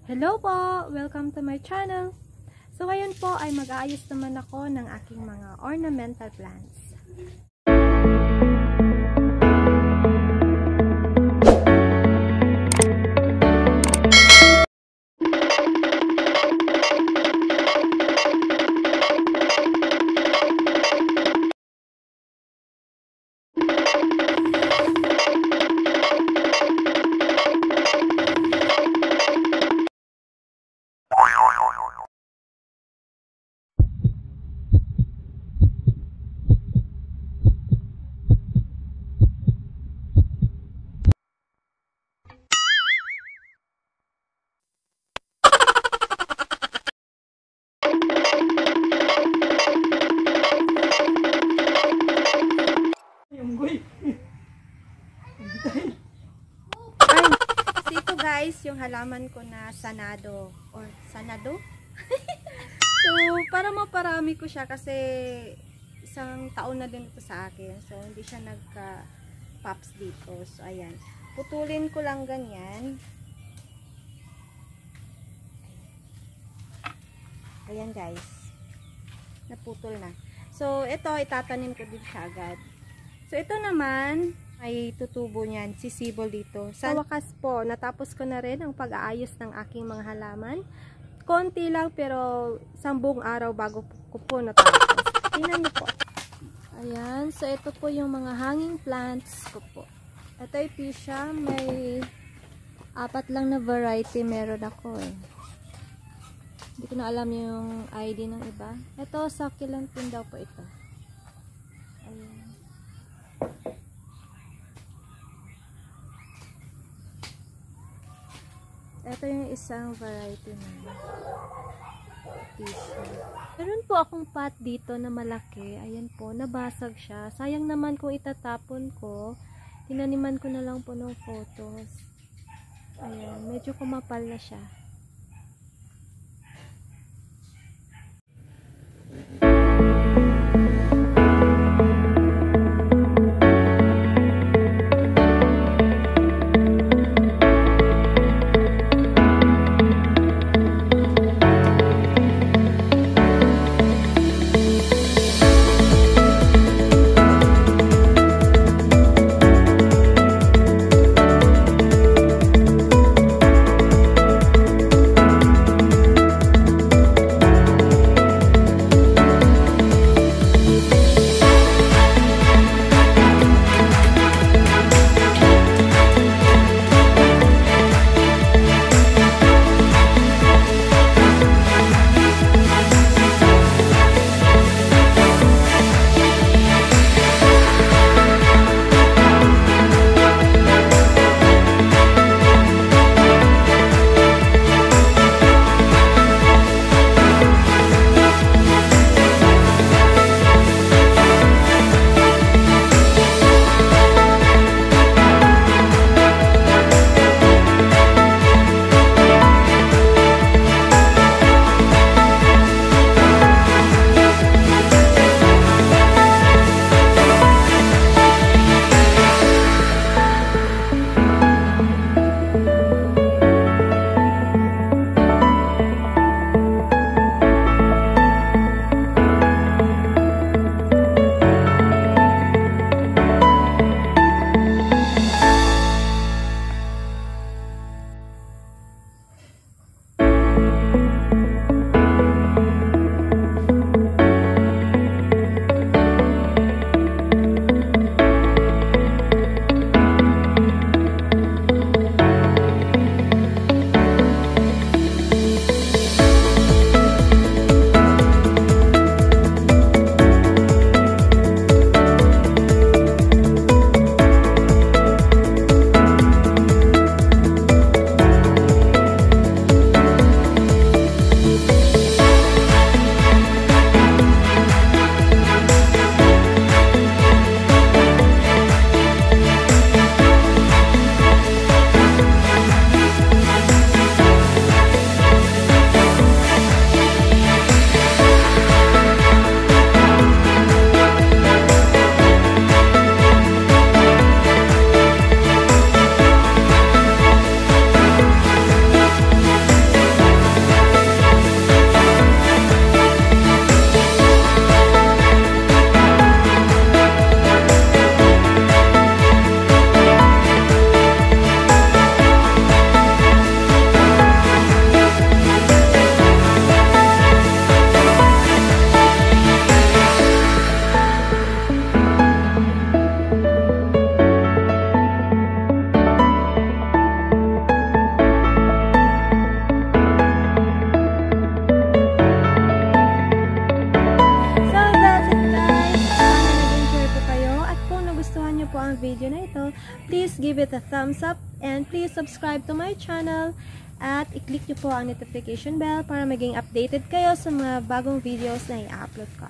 Hello po! Welcome to my channel! So ngayon po ay mag-aayos naman ako ng aking mga ornamental plants. Guys, yung halaman ko na sanado or sanado. So, para maparami ko siya kasi isang taon na din ito sa akin. So, hindi siya nagka-pops dito. So, ayan. Putulin ko lang ganyan. Ayan guys. Naputol na. So, ito itatanim ko din siya agad. So, ito naman ay tutubo niyan, sisibol dito. Sa wakas po, natapos ko na rin ang pag-aayos ng aking mga halaman. Konti lang pero 10 araw bago ko po natapos. Tingnan niyo po. Ayan, so ito po yung mga hanging plants ko po. Ito ay fuchsia, may 4 lang na variety meron ako eh. Hindi ko na alam yung ID ng iba. Ito, succulent din daw po ito. Ayan. Ito yung isang variety na fuchsia. Meron po akong pot dito na malaki. Ayan po, nabasag siya. Sayang naman kung itatapon ko. Tinaniman ko na lang po ng photos. Ayan, medyo kumapal na siya. give it a thumbs up and please subscribe to my channel at i-click nyo po ang notification bell para maging updated kayo sa mga bagong videos na i-upload ko.